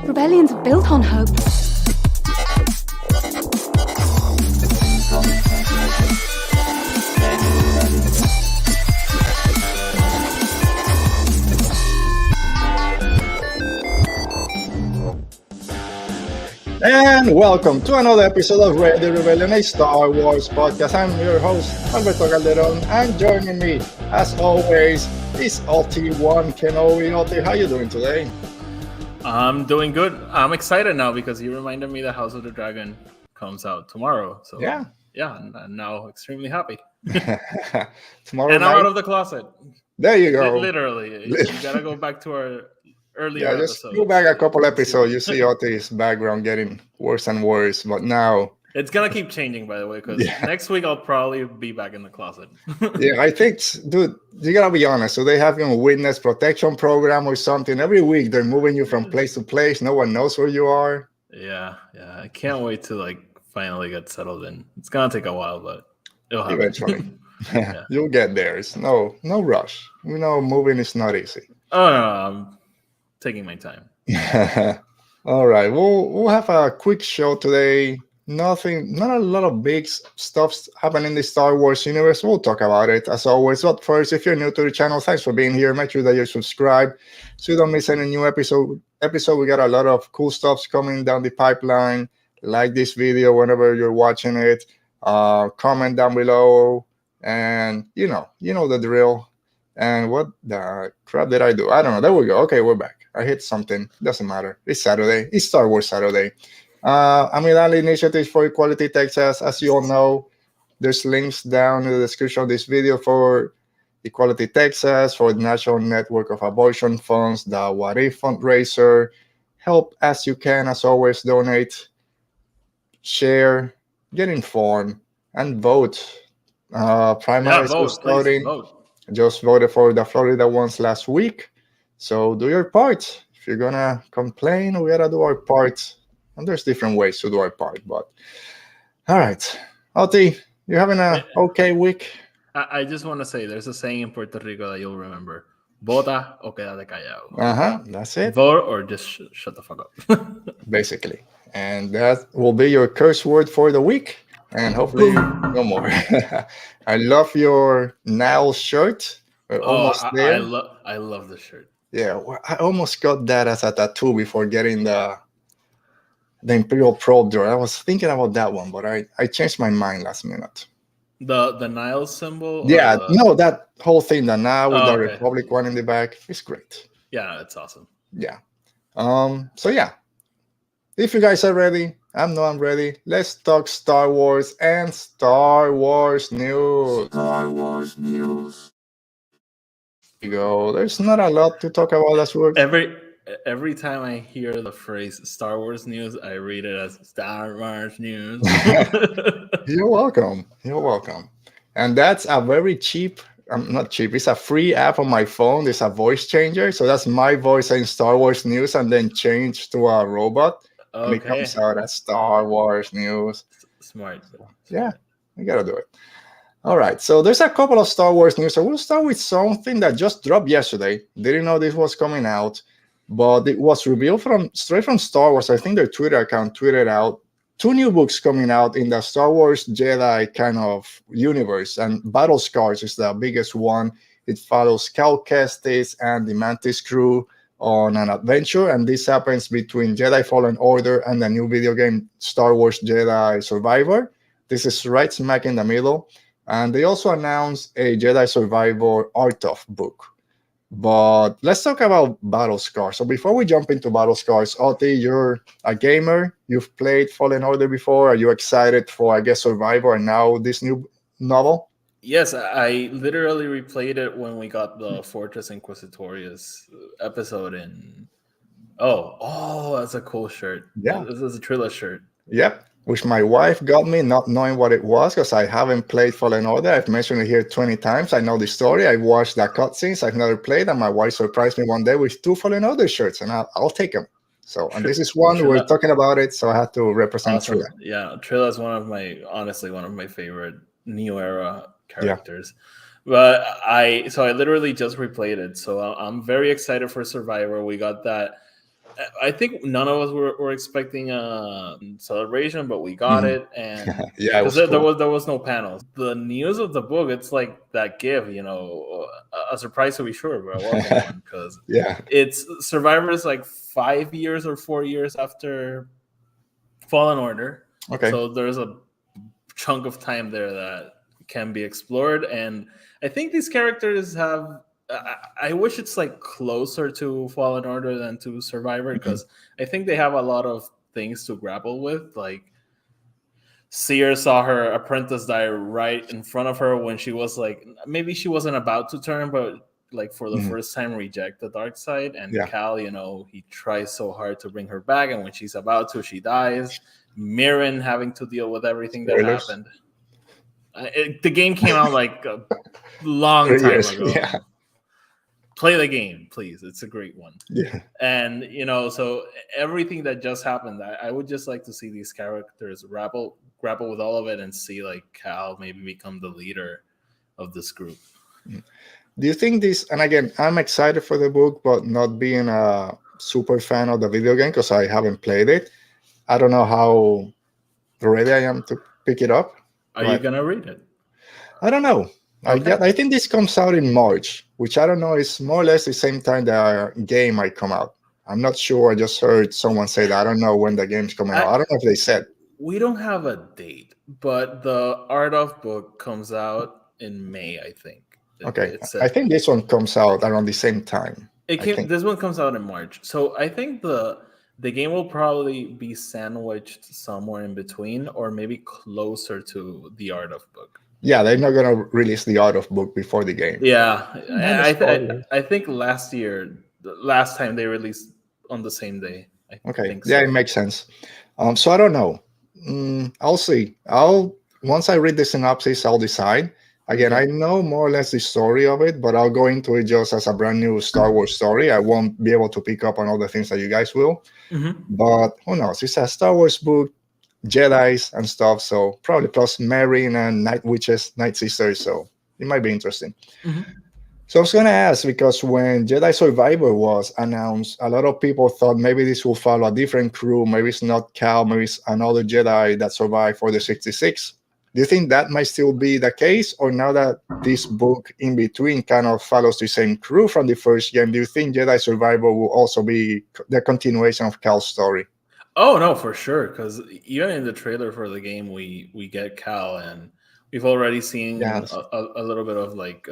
Rebellions are built on hope. And welcome to another episode of Ready Rebellion, a Star Wars podcast. I'm your host, Alberto Calderon, and joining me, as always, is OT1 Kenobi. OT, how you doing today? I'm doing good. I'm excited now because you reminded me that House of the Dragon comes out tomorrow. So yeah, I'm now extremely happy. Tomorrow and night. I'm out of the closet. There you go. Literally, you gotta go back to our earlier just episodes. Go back a couple episodes. You see OT's background getting worse and worse, but now it's gonna keep changing. By the way, because next week I'll probably be back in the closet. I think, dude, you gotta be honest. So they have a witness protection program or something. Every week they're moving you from place to place. No one knows where you are. Yeah. I can't wait to finally get settled in. It's gonna take a while, but it'll happen. Eventually. You'll get there. It's no rush. We know moving is not easy. Oh no, I'm taking my time. All right. We'll have a quick show today. Not a lot of big stuff happening in the Star Wars universe. We'll talk about it as always. But first, if you're new to the channel, thanks for being here. Make sure that you're subscribed so you don't miss any new episode. We got a lot of cool stuff coming down the pipeline. Like this video whenever you're watching it. Comment down below, and you know the drill. And what the crap did I do? I don't know. There we go. Okay, we're back. I hit something. Doesn't matter. It's Saturday. It's Star Wars Saturday. Amidala Initiative for Equality Texas. As you all know, there's links down in the description of this video for Equality Texas, for the National Network of Abortion Funds, the What If fundraiser. Help as you can. As always, donate, share, get informed, and vote. Primary starting. Vote. Just voted for the Florida ones last week. So do your part. If you're going to complain, we got to do our part. And there's different ways to do our part. But all right. Oti, you having an okay week? I just want to say there's a saying in Puerto Rico that you'll remember. Vota o quédate callado. That's it. Vote or just shut the fuck up. Basically. And that will be your curse word for the week. And hopefully no more. I love your Nile shirt. We're almost there. I love the shirt. Yeah, I almost got that as a tattoo before getting the Imperial Probe drawer. I was thinking about that one, but I changed my mind last minute. The Nile symbol? Yeah, that whole thing, the Nile with the Republic one in the back. It's great. Yeah, it's awesome. Yeah. So yeah. If you guys are ready, I'm ready. Let's talk Star Wars and Star Wars news. Star Wars news. There you go. There's not a lot to talk about this week. Every time I hear the phrase Star Wars news, I read it as Star Wars news. You're welcome. And that's a very cheap, not cheap, it's a free app on my phone. It's a voice changer. So that's my voice saying Star Wars news and then change to a robot. Okay. And it comes out as Star Wars news. Smart. Yeah, we got to do it. All right. So there's a couple of Star Wars news. So we'll start with something that just dropped yesterday. Didn't know this was coming out, but it was revealed straight from Star Wars. I think their Twitter account tweeted out 2 new books coming out in the Star Wars Jedi kind of universe. And Battle Scars is the biggest one. It follows Cal Kestis and the Mantis crew on an adventure, and this happens between Jedi Fallen Order and the new video game Star Wars Jedi Survivor. This is right smack in the middle. And they also announced a Jedi Survivor Art of book. But let's talk about Battle Scars. So before we jump into Battle Scars, Oti, you're a gamer. You've played Fallen Order before. Are you excited for, I guess, Survivor and now this new novel? Yes, I literally replayed it when we got the Fortress Inquisitorius episode in. Oh, that's a cool shirt. Yeah. This is a Trilla shirt. Yep. Which my wife got me not knowing what it was because I haven't played Fallen Order. I've mentioned it here 20 times. I know the story. I watched the cutscenes. I've never played, and my wife surprised me one day with 2 Fallen Order shirts, and I'll take them. So, and this is one we're talking about it, so I had to represent Trilla. Yeah, Trilla is one of my favorite New Era characters. But I literally just replayed it, so I'm very excited for Survivor. We got that I think none of us were expecting a celebration, but we got it, and Yeah, it because was cool. there was no panels. The news of the book, it's like that GIF, a surprise to be sure, but a welcome one, because Yeah. it's Survivor is like 5 years or 4 years after Fallen Order, Okay. so there's a chunk of time there that can be explored, and I think these characters have. I wish it's like closer to Fallen Order than to Survivor, because I think they have a lot of things to grapple with. Like Seer saw her apprentice die right in front of her when she was like, maybe she wasn't about to turn, but like for the first time reject the dark side. And Yeah. Cal, he tries so hard to bring her back, and when she's about to, she dies. Mirren having to deal with everything that Spoilers. happened. The game came out like a long 3 time years. ago. Yeah. Play the game, please. It's a great one. Yeah. And so everything that just happened, I would just like to see these characters grapple with all of it, and see like Cal maybe become the leader of this group. Do you think this? And again, I'm excited for the book, but not being a super fan of the video game because I haven't played it. I don't know how ready I am to pick it up. Are you gonna read it? I don't know. Okay. I think this comes out in March, which I don't know is more or less the same time the game might come out. I'm not sure. I just heard someone say that. I don't know when the game's coming out. I don't know if they said. We don't have a date, but the Art of book comes out in May, I think. Okay. I think this one comes out around the same time. This one comes out in March. So I think the game will probably be sandwiched somewhere in between, or maybe closer to the Art of book. Yeah, they're not going to release the Art of book before the game. Yeah. I think last time they released on the same day. I think so. Yeah, it makes sense. So I don't know. I'll see. Once I read the synopsis, I'll decide. Again, I know more or less the story of it, but I'll go into it just as a brand new Star Wars story. I won't be able to pick up on all the things that you guys will. But who knows? It's a Star Wars book, Jedis and stuff, so probably plus Merrin and Night Witches, Night Sisters, so it might be interesting. So I was going to ask, because when Jedi Survivor was announced, a lot of people thought maybe this will follow a different crew. Maybe it's not Cal, maybe it's another Jedi that survived for the 66. Do you think that might still be the case? Or now that this book in between kind of follows the same crew from the first game, do you think Jedi Survivor will also be the continuation of Cal's story? Oh, no, for sure. Because even in the trailer for the game, we get Cal, and we've already seen a little bit of like...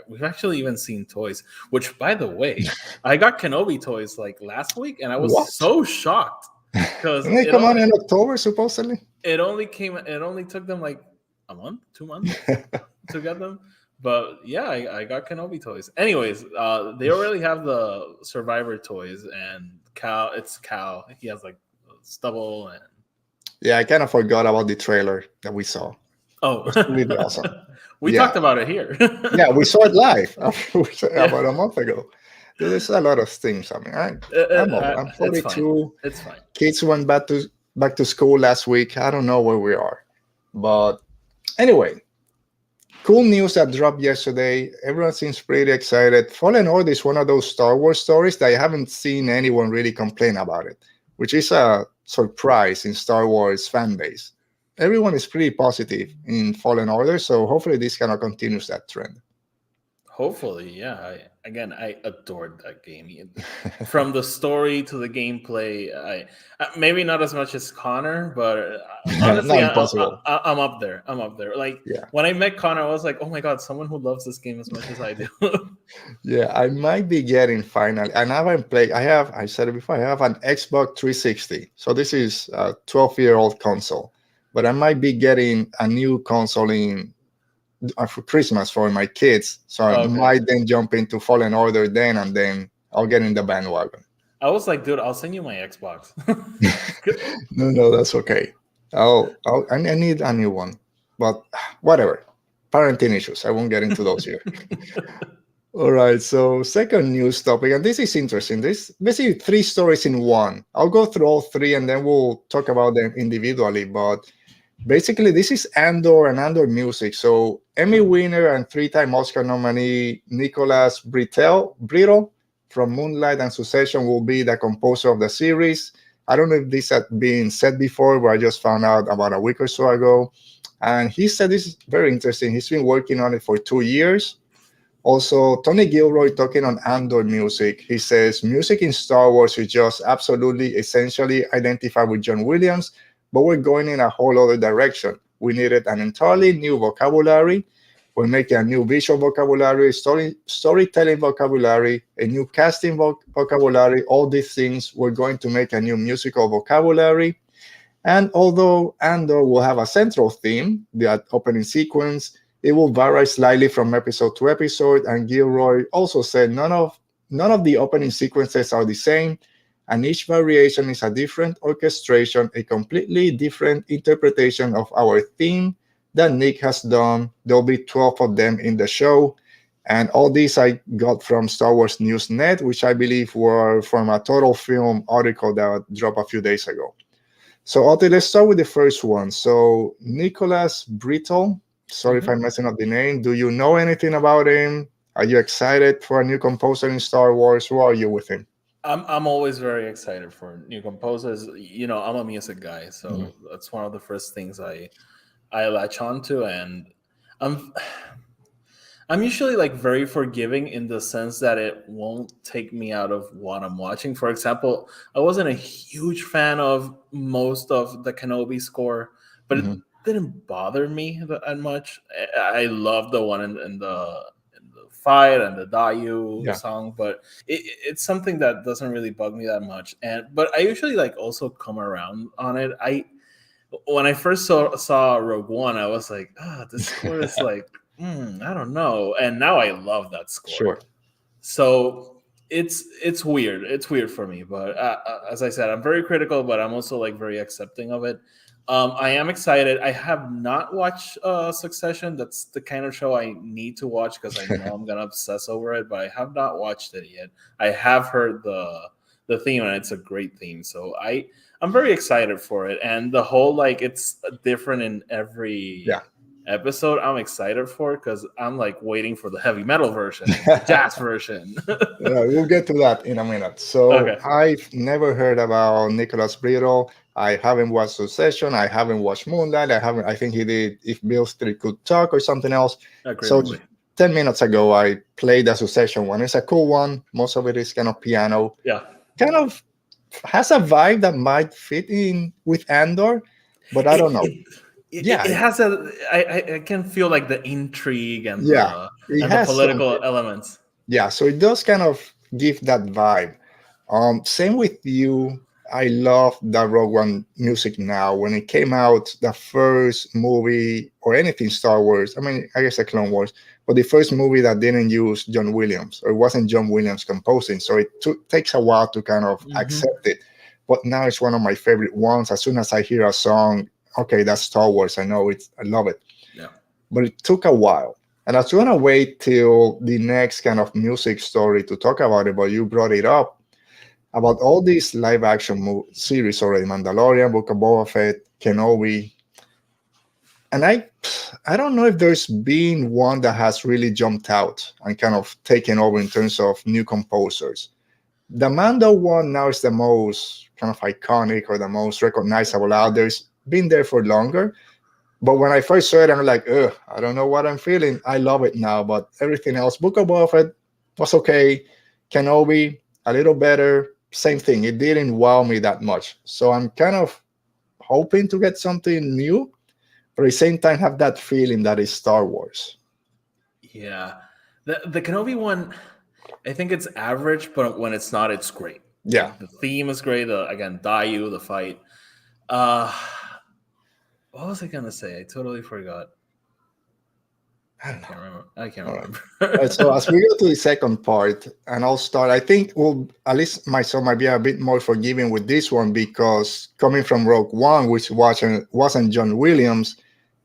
we've actually even seen toys, which, by the way, I got Kenobi toys like last week, and I was so shocked because they come out in October supposedly. It only took them like a month, 2 months to get them. But yeah, I got Kenobi toys. Anyways, they already have the Survivor toys, and it's Cal. He has like stubble and. Yeah, I kind of forgot about the trailer that we saw. Oh, it was really awesome. We talked about it here. Yeah, we saw it live about a month ago. There's a lot of things. I mean, I'm 42. It's fine. Kids went back to school last week. I don't know where we are. But anyway, cool news that dropped yesterday. Everyone seems pretty excited. Fallen Order is one of those Star Wars stories that I haven't seen anyone really complain about it, which is a surprise in Star Wars fan base. Everyone is pretty positive in Fallen Order, so hopefully this kind of continues that trend. Hopefully, yeah. I adored that game. From the story to the gameplay, I maybe not as much as Connor, but honestly, I'm up there. Like when I met Connor, I was like, oh my god, someone who loves this game as much as I do. Yeah, I might be getting finally, and I haven't played. I said it before, I have an Xbox 360, so this is a 12-year-old console. But I might be getting a new console for Christmas for my kids. So I might then jump into Fallen Order then, and then I'll get in the bandwagon. I was like, dude, I'll send you my Xbox. No, that's okay. I need a new one. But whatever. Parenting issues. I won't get into those here. All right, so second news topic, and this is interesting. This basically 3 stories in one. I'll go through all 3, and then we'll talk about them individually. But basically, this is Andor and Andor music. So Emmy winner and 3-time Oscar nominee Nicholas Britell from Moonlight and Succession will be the composer of the series. I don't know if this had been said before, but I just found out about a week or so ago. And he said this is very interesting. He's been working on it for 2 years. Also, Tony Gilroy talking on Andor music. He says music in Star Wars is just absolutely essentially identified with John Williams, but we're going in a whole other direction. We needed an entirely new vocabulary. We're making a new visual vocabulary, storytelling vocabulary, a new casting vocabulary. All these things, we're going to make a new musical vocabulary. And although Andor will have a central theme, the opening sequence, it will vary slightly from episode to episode. And Gilroy also said none of the opening sequences are the same, and each variation is a different orchestration, a completely different interpretation of our theme that Nick has done. There'll be 12 of them in the show. And all these I got from Star Wars News Net, which I believe were from a Total Film article that dropped a few days ago. So, Otti, let's start with the first one. So, Nicholas Britell, sorry if I'm messing up the name. Do you know anything about him? Are you excited for a new composer in Star Wars? Who are you with him? I'm always very excited for new composers. You know, I'm a music guy, so that's one of the first things I latch onto, and I'm usually like very forgiving in the sense that it won't take me out of what I'm watching. For example, I wasn't a huge fan of most of the Kenobi score, but it didn't bother me that much. I love the one in the fight and the Dayu song, but it's something that doesn't really bug me that much. But I usually like also come around on it. When I first saw Rogue One, I was like, this score is like, I don't know. And now I love that score. Sure. So it's weird. It's weird for me. But as I said, I'm very critical, but I'm also like very accepting of it. I am excited. I have not watched Succession. That's the kind of show I need to watch because I know I'm going to obsess over it, but I have not watched it yet. I have heard the theme, and it's a great theme. So I'm very excited for it. And the whole, like, it's different in every episode. I'm excited for it because I'm, like, waiting for the heavy metal version, the jazz version. We'll get to that in a minute. So I've never heard about Nicholas Britell. I haven't watched Succession. I haven't watched Moonlight. I think he did If Bill Street Could Talk or something else. So 10 minutes ago, I played the Succession one. It's a cool one. Most of it is kind of piano. Yeah. Kind of has a vibe that might fit in with Andor, but I don't know. It has I can feel like the intrigue and the political elements. Yeah, so it does kind of give that vibe. Same with you. I love the Rogue One music now. When it came out, the first movie or anything Star Wars, I mean, I guess the Clone Wars, but the first movie that didn't use John Williams, or it wasn't John Williams composing. So it takes a while to kind of accept it. But now it's one of my favorite ones. As soon as I hear a song, okay, that's Star Wars. I know it. I love it. Yeah. But it took a while. And I was going to wait till the next kind of music story to talk about it, but you brought it up. About all these live action series already, Mandalorian, Book of Boba Fett, Kenobi. And I don't know if there's been one that has really jumped out and kind of taken over in terms of new composers. The Mando one now is the most kind of iconic or the most recognizable out there. It's been there for longer. But when I first saw it, I'm like, I don't know what I'm feeling. I love it now. But everything else, Book of Boba Fett was okay. Kenobi, a little better. Same thing. It didn't wow me that much. So I'm kind of hoping to get something new, but at the same time have that feeling that it's Star Wars. Yeah. The Kenobi one, I think it's average, but when it's not, it's great. Yeah. The theme is great. Again, Dayu, the fight. What was I going to say? I totally forgot. I can't remember. Right, so as we go to the second part, and I'll start, I think at least myself might be a bit more forgiving with this one because coming from Rogue One, which wasn't John Williams,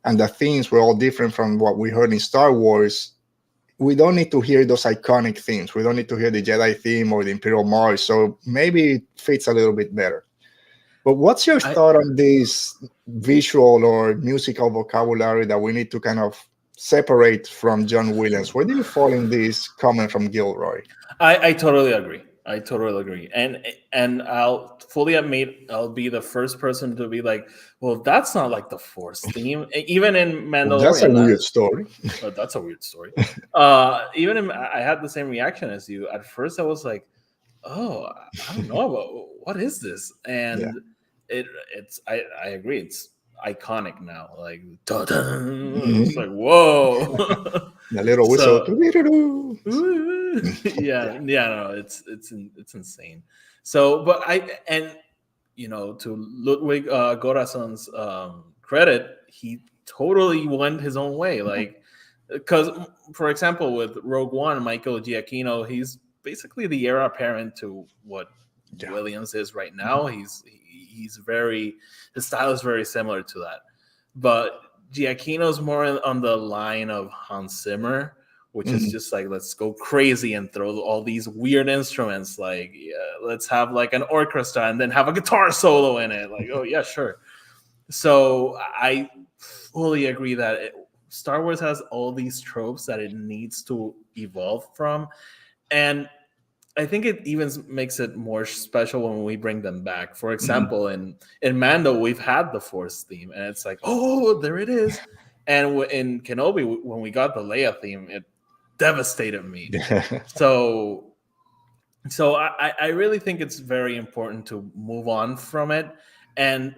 and the themes were all different from what we heard in Star Wars, we don't need to hear those iconic themes. We don't need to hear the Jedi theme or the Imperial March. So maybe it fits a little bit better. But what's your thought on this visual or musical vocabulary that we need to kind of separate from John Williams. Where do you fall in this comment from Gilroy? I totally agree. I totally agree. And I'll fully admit I'll be the first person to be like, well, that's not like the Force theme. Even in Mandalorian, That's a weird story. That's a weird story. I had the same reaction as you. At first, I was like, oh, I don't know about what is this, and I agree. It's iconic now. Like, it's like whoa, The little whistle. no, it's insane. So, but to Ludwig Göransson's credit, he totally went his own way. Like, because for example, with Rogue One, Michael Giacchino, he's basically the heir apparent to what Williams is right now. His style is very similar to that, but Giacchino's more on the line of Hans Zimmer, which is just like, let's go crazy and throw all these weird instruments. Like, let's have like an orchestra and then have a guitar solo in it. Like, oh yeah, sure. So I fully agree that Star Wars has all these tropes that it needs to evolve from. And I think it even makes it more special when we bring them back. For example, in Mando, we've had the Force theme, and it's like, oh, there it is. And in Kenobi, when we got the Leia theme, it devastated me. So I really think it's very important to move on from it, and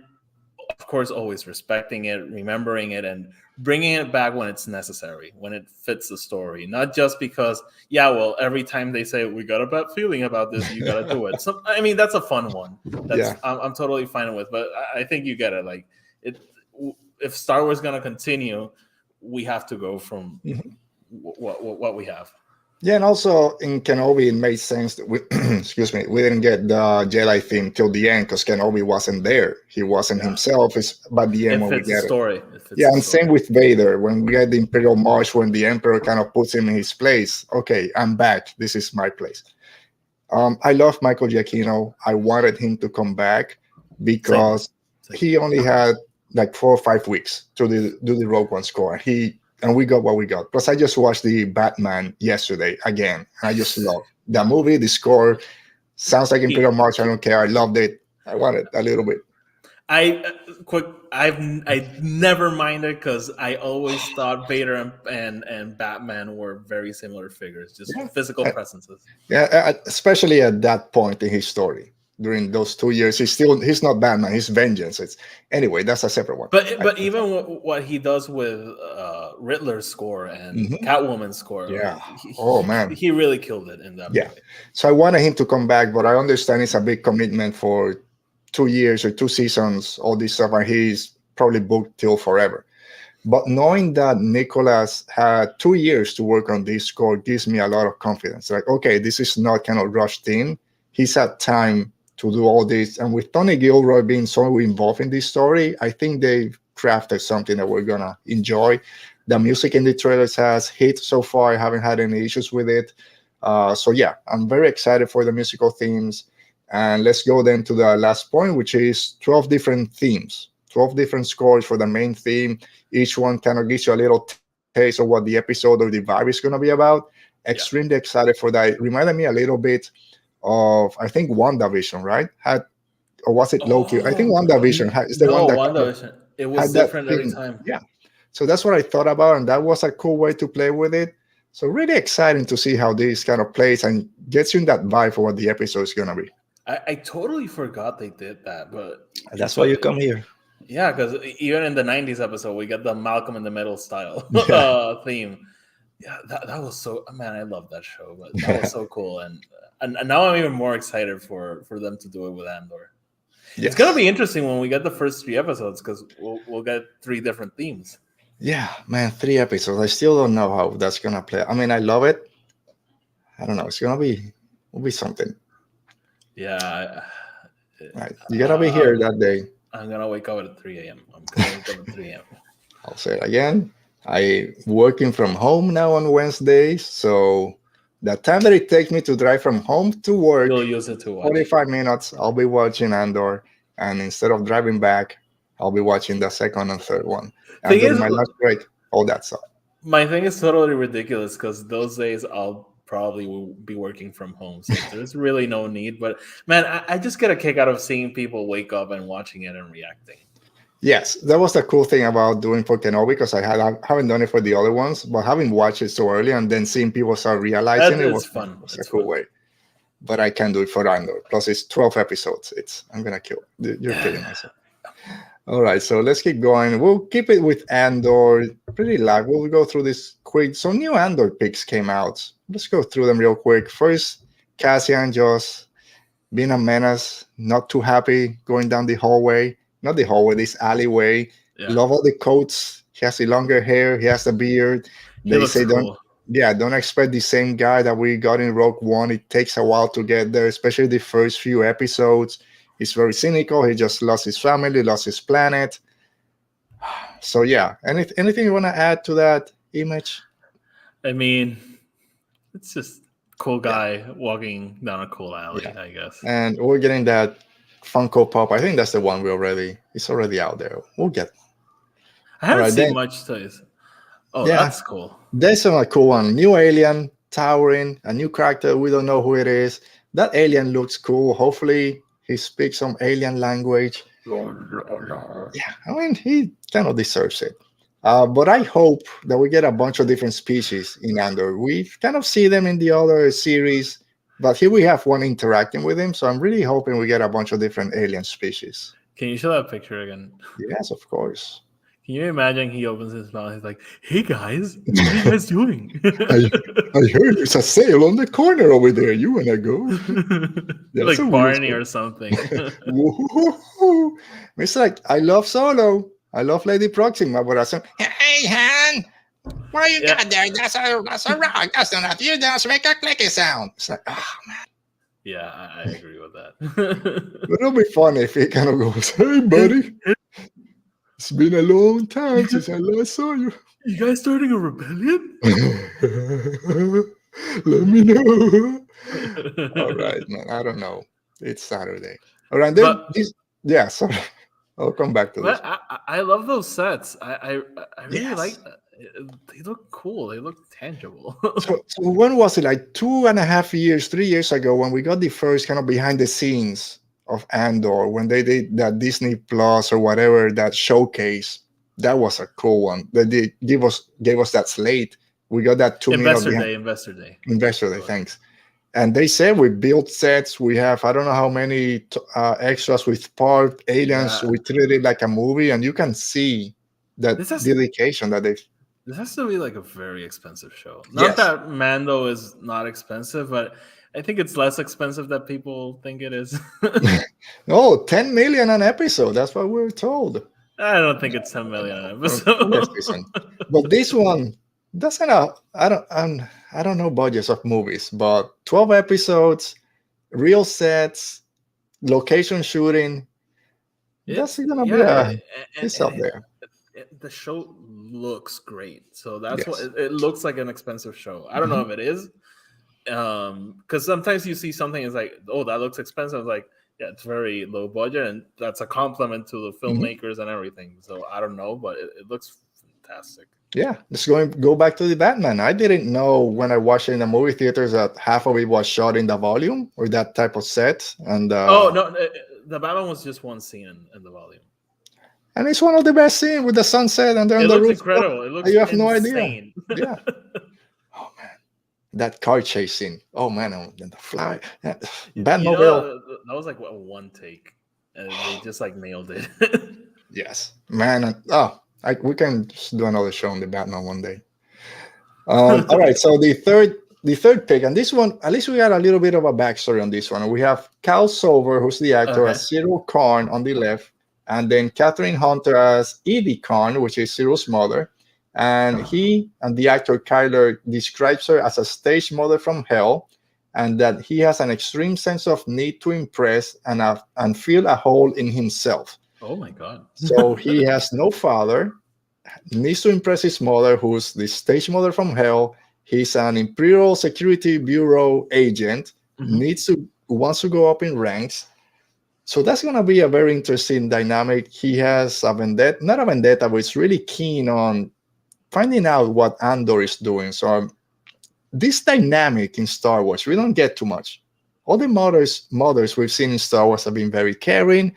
of course, always respecting it, remembering it, and bringing it back when it's necessary, when it fits the story. Not just because, every time they say, we got a bad feeling about this, you got to do it. So, I mean, that's a fun one. I'm totally fine with, but I think you get it. Like, if Star Wars is going to continue, we have to go from what we have. Yeah, and also in Kenobi, it made sense that we didn't get the Jedi theme till the end because Kenobi wasn't there. He wasn't himself. It's by the end when we get it. And same with Vader. When we get the Imperial March, when the Emperor kind of puts him in his place. Okay, I'm back. This is my place. I love Michael Giacchino. I wanted him to come back because he only had like 4 or 5 weeks to do the Rogue One score. And we got what we got. Plus, I just watched the Batman yesterday again. And I just love the movie, the score. Sounds like Imperial March. I don't care. I loved it. I want it a little bit. I've never minded because I always thought Vader and Batman were very similar figures, just physical presences. Yeah, especially at that point in his story. During those 2 years, he's not Batman. He's Vengeance. Anyway. That's a separate one. But even what he does with Riddler's score and Catwoman's score, he really killed it in that movie. So I wanted him to come back, but I understand it's a big commitment for 2 years or 2 seasons, all this stuff, and he's probably booked till forever. But knowing that Nicholas had 2 years to work on this score gives me a lot of confidence. Like, okay, this is not kind of rushed in. He's had time to do all this. And with Tony Gilroy being so involved in this story, I think they've crafted something that we're going to enjoy. The music in the trailers has hit so far. I haven't had any issues with it. I'm very excited for the musical themes. And let's go then to the last point, which is 12 different themes, 12 different scores for the main theme. Each one kind of gives you a little taste of what the episode or the vibe is going to be about. Extremely excited for that. It reminded me a little bit of, I think, WandaVision, right? Or was it Loki? I think WandaVision is the one that WandaVision. It was different every time. Yeah. So that's what I thought about, and that was a cool way to play with it. So really exciting to see how this kind of plays and gets you in that vibe for what the episode is going to be. I totally forgot they did that, but that's why you come here. Yeah, because even in the 90s episode, we got the Malcolm in the Middle style theme. Yeah, that was so, man, I love that show, but that was so cool. And now I'm even more excited for them to do it with Andor. Yes. It's going to be interesting when we get the first 3 episodes because we'll get 3 different themes. Yeah, man, 3 episodes. I still don't know how that's going to play. I mean, I love it. I don't know. It's going to be something. Yeah. Right. You got to be here that day. I'm going to wake up at 3 a.m. I'm going to wake up at 3 a.m. I'll say it again. I'm working from home now on Wednesdays, so the time that it takes me to drive from home to work, you'll use it to watch. 45 minutes, I'll be watching Andor, and instead of driving back, I'll be watching the second and third one. And then my lunch break, all that stuff. My thing is totally ridiculous because those days I'll probably will be working from home, so there's really no need. But man, I just get a kick out of seeing people wake up and watching it and reacting. Yes, that was the cool thing about doing for Kenobi because I haven't done it for the other ones, but having watched it so early and then seeing people start realizing That it is was fun. was It's a cool fun. way. But I can't do it for Andor. Plus, it's 12 episodes. I'm gonna kill. You're kidding myself. All right, so let's keep going. We'll keep it with Andor. Pretty live. We'll go through this quick. So new Andor picks came out. Let's go through them real quick. First, Cassian just being a menace, not too happy going down the hallway. Not the hallway, this alleyway. Yeah, Love all the coats. He has the longer hair. He has the beard. he They looks say don't. cool. Yeah, don't expect the same guy that we got in Rogue One. It takes a while to get there, especially the first few episodes. He's very cynical. He just lost his family, lost his planet. So yeah, anything you want to add to that image? I mean, it's just cool Yeah, guy walking down a cool alley, yeah. I guess. And we're getting that Funko Pop. I think that's the one it's already out there. We'll get. I All haven't right, seen then. much toys. Oh, Yeah, that's cool. there's a cool one. New alien, towering, a new character. We don't know who it is. That alien looks cool. Hopefully, he speaks some alien language. Yeah, I mean, he kind of deserves it. But I hope that we get a bunch of different species in Andor. We kind of see them in the other series, but here we have one interacting with him. So I'm really hoping we get a bunch of different alien species. Can you show that picture again? Yes, of course. Can you imagine he opens his mouth? He's like, "Hey guys, what are you guys doing?" I heard there's a sale on the corner over there. You wanna go? That's a Like weird Barney story. or something. Woo-hoo-hoo-hoo. It's like I love Solo. I love Lady Proxima, but I said, "Hey, Han, what you Yeah. got there? That's a rock. That's not you. Just make a clicky sound." It's like, oh man. Yeah, I agree with that. But it'll be fun if he kind of goes, "Hey, buddy, it's been a long time since I last saw you. You guys starting a rebellion? Let me know." All right, man. I don't know. It's Saturday. All right, then But yeah. Sorry, I'll come back to this. but I love those sets. I really like Yes. that. They look cool. They look tangible. So when was it? Like 2.5 years, 3 years ago, when we got the first kind of behind the scenes of Andor, when they did that Disney Plus or whatever that showcase. That was a cool one. They gave us that slate. We got that 2 minute Investor behind Day, Investor Day. Investor Day. Thanks. And they said we built sets. We have I don't know how many extras with part aliens. Yeah. We treat it like a movie, and you can see that This has dedication that they. this has to be like a very expensive show. Not Yes. that Mando is not expensive, but I think it's less expensive than people think it is. Oh, 10 million an episode. That's what we were told. I don't think it's 10 million an Let's episode. listen. But this one doesn't have. I don't know budgets of movies, but 12 episodes, real sets, location shooting. That's gonna be it's up there. The show looks great, so that's what Yes. it looks like an expensive show. I don't know if it is, because sometimes you see something it's like, oh, that looks expensive. It's like, yeah, it's very low budget, and that's a compliment to the filmmakers and everything. So I don't know, but it looks fantastic. Yeah, let's go back to the Batman. I didn't know when I watched it in the movie theaters that half of it was shot in the volume or that type of set, and Oh no, the Batman was just one scene in the volume. and it's one of the best scenes with the sunset and they're on It the looks roof. incredible. It looks You have no idea. insane. Yeah. Oh man, that car chase scene. Oh man, and the fly. Batmobile. That was like one take, and they just like nailed it. Yes, man. We can just do another show on the Batman one day. All right, so the third pick, and this one, at least we got a little bit of a backstory on this one. We have Cal Sover, who's the actor, Okay. as Cyril Karn on the left, and then Catherine Hunter as Edie Karn, which is Cyril's mother. And he and the actor Kyler describes her as a stage mother from hell, and that he has an extreme sense of need to impress and fill a hole in himself. Oh my god! So he has no father, needs to impress his mother, who's the stage mother from hell. He's an Imperial Security Bureau agent, wants to go up in ranks. So that's going to be a very interesting dynamic. He has a vendetta, not a vendetta, but he's really keen on finding out what Andor is doing. So this dynamic in Star Wars, we don't get too much. All the mothers we've seen in Star Wars have been very caring.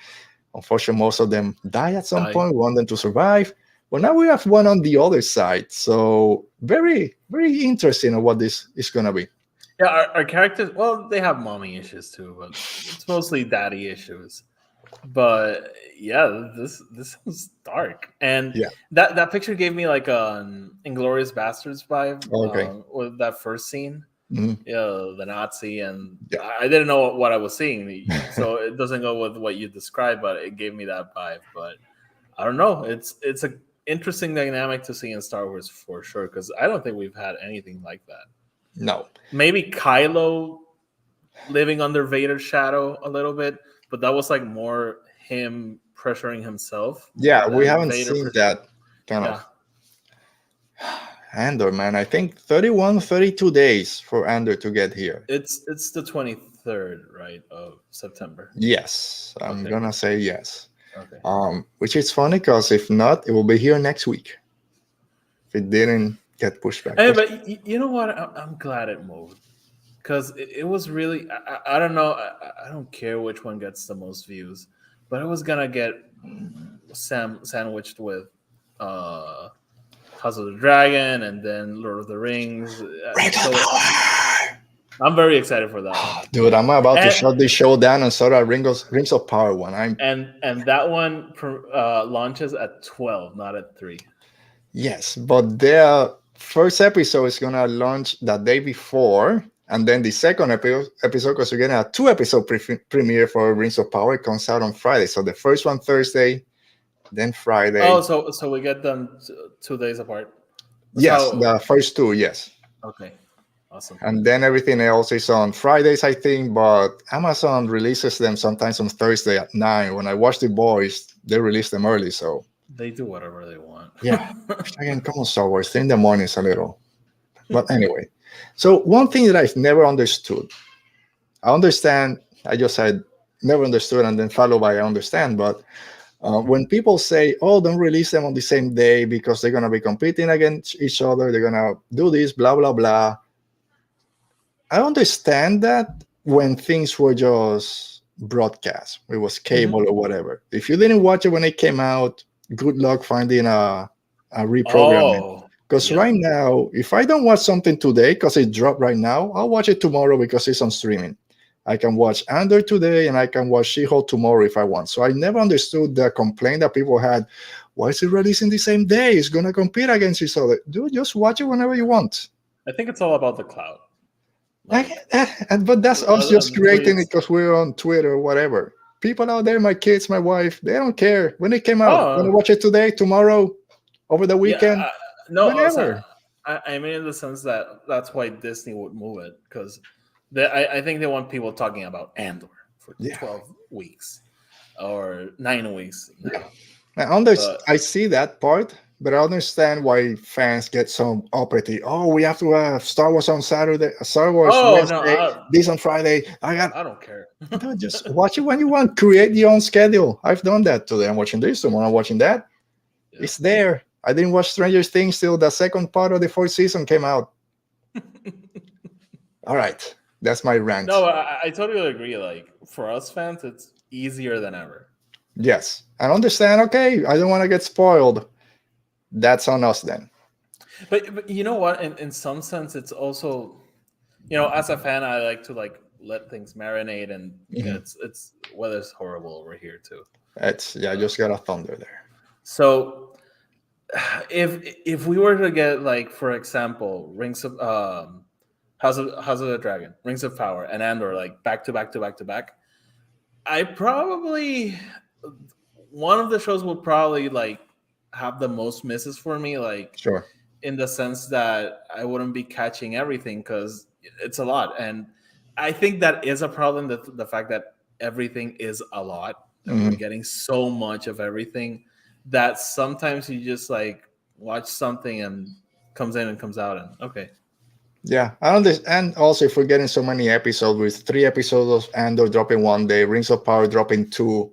Unfortunately, most of them die at some point. We want them to survive. Well, now we have one on the other side. So very, very interesting on what this is going to be. Yeah, our characters, well, they have mommy issues too, but it's mostly daddy issues. But yeah, this was dark, and that picture gave me like an Inglourious Bastards vibe. With that first scene, the Nazi, and I didn't know what I was seeing, so it doesn't go with what you described, but it gave me that vibe. But I don't know, it's an interesting dynamic to see in Star Wars for sure, because I don't think we've had anything like that. No, maybe Kylo living under Vader's shadow a little bit. But that was like more him pressuring himself. Yeah, we haven't seen that kind of. Andor, man, I think 32 days for Andor to get here. It's the 23rd, right, of September. Yes, I'm gonna say yes. Okay. Which is funny because if not, it will be here next week. If it didn't get pushed back. Hey, but you know what? I'm glad it moved. Because it was really, I don't know, I don't care which one gets the most views, but it was going to get sandwiched with House of the Dragon and then Lord of the Rings. So I'm very excited for that. Dude, I'm about to shut this show down and start a Rings of Power one. And that one launches at 12, not at 3. Yes, but their first episode is going to launch the day before. And then the second episode, because we're getting a 2-episode premiere for Rings of Power, comes out on Friday. So the first one Thursday, then Friday. Oh, so we get them 2 days apart? Yes, the first 2, yes. Okay, awesome. And then everything else is on Fridays, I think, but Amazon releases them sometimes on Thursday at 9. When I watch The Boys, they release them early, so. They do whatever they want. Yeah, again, come on, Star Wars, 3 in the mornings a little. But anyway. So one thing that I've never understood, I understand, I just said never understood and then followed by I understand, but when people say, oh, don't release them on the same day because they're going to be competing against each other, they're going to do this, blah, blah, blah. I understand that when things were just broadcast, it was cable or whatever. If you didn't watch it when it came out, good luck finding a reprogramming. Because right now, if I don't watch something today because it dropped right now, I'll watch it tomorrow because it's on streaming. I can watch Andor today and I can watch She-Hulk tomorrow if I want. So I never understood the complaint that people had. Why is it releasing the same day? It's going to compete against each other. Dude, just watch it whenever you want. I think it's all about the cloud. But that's us just creating it because we're on Twitter or whatever. People out there, my kids, my wife, they don't care. When it came out, going to watch it today, tomorrow, over the weekend. No, whenever. I mean in the sense that that's why Disney would move it, because I think they want people talking about Andor for 12 weeks or 9 weeks. Yeah. I see that part, but I understand why fans get so uppity. Oh, we have to have Star Wars on Saturday, Star Wars Wednesday, this on Friday. I don't care. No, just watch it when you want. Create your own schedule. I've done that today. I'm watching this, tomorrow I'm watching that. Yeah. It's there. I didn't watch Stranger Things till the second part of the 4th season came out. All right. That's my rant. No, I totally agree. Like, for us fans, it's easier than ever. Yes. I understand. Okay, I don't want to get spoiled. That's on us then. But you know what? In some sense, it's also, as a fan, I like to let things marinate, and it's weather's horrible over here too. I just got a thunder there. So if we were to get, for example, Rings of House of the Dragon, Rings of Power, and Andor back to back, I probably, one of the shows will probably have the most misses for me, sure, in the sense that I wouldn't be catching everything because it's a lot, and I think that is a problem, that the fact that everything is a lot, and we're getting so much of everything that sometimes you just watch something and comes in and comes out, and okay. Yeah, I understand. And also, if we're getting so many episodes, with 3 episodes of Andor dropping one day, Rings of Power dropping 2,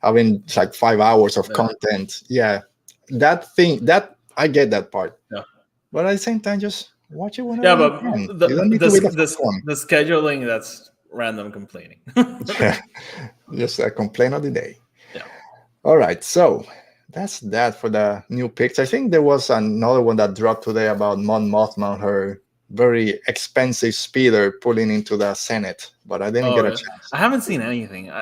having 5 hours of content. Yeah, that I get that part. Yeah. But at the same time, just watch it whenever Yeah, you but can. You don't need to be the first one. the scheduling, that's random complaining. Just a complaint of the day. Yeah. All right, so that's that for the new picks. I think there was another one that dropped today about Mon Mothma, her very expensive speeder pulling into the Senate, but I didn't get a Yeah. chance. I haven't seen anything.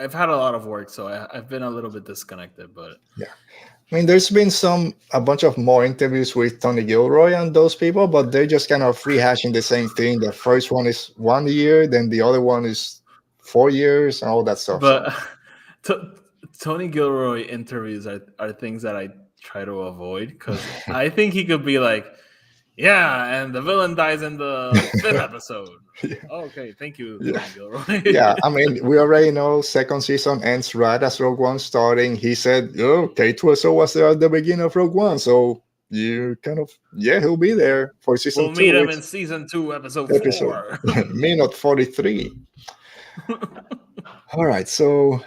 I've had a lot of work, so I've been a little bit disconnected. But Yeah. I mean, there's been a bunch of more interviews with Tony Gilroy and those people, but they're just kind of rehashing the same thing. The first one is 1 year, then the other one is 4 years, and all that stuff. but Tony Gilroy interviews are things that I try to avoid because I think he could be like, yeah, and the villain dies in the 5th episode. Yeah. Okay, thank you, Yeah. Tony Gilroy. Yeah, I mean, we already know second season ends right as Rogue One starting. He said, oh, K2SO was there at the beginning of Rogue One, so you kind of, yeah, he'll be there for season We'll 2. meet him in season 2, episode 4. Minute 43. All right, so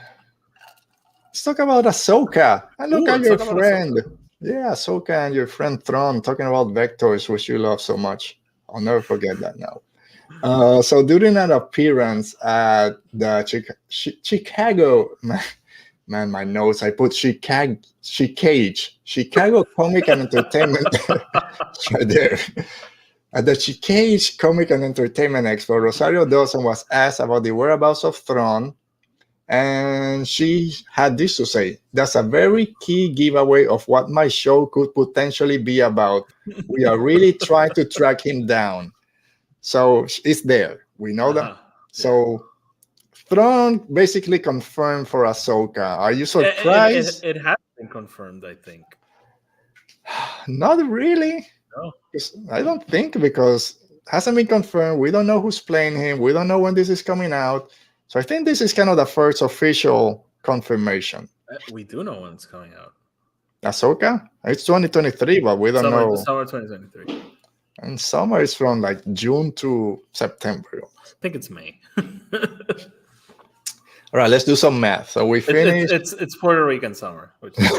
let's talk about Ahsoka. And look at your friend. Yeah, Ahsoka and your friend Thrawn talking about vectors, which you love so much. I'll never forget that now. So during an appearance at the Chicago, man, my notes, I put Chicago Comic and Entertainment right there. At the Chicago Comic and Entertainment Expo, Rosario Dawson was asked about the whereabouts of Thrawn, and she had this to say: "That's a very key giveaway of what my show could potentially be about. We are really trying to track him down." So it's there. We know that. So Thrawn basically confirmed for Ahsoka. Are you surprised? It has been confirmed, I think. Not really. No. I don't think, because it hasn't been confirmed. We don't know who's playing him. We don't know when this is coming out. So I think this is kind of the first official confirmation. We do know when it's coming out. Ahsoka? It's 2023, but we don't know. Summer 2023. And summer is from like June to September. I think it's May. All right, let's do some math. So we finished. It's Puerto Rican summer. Which is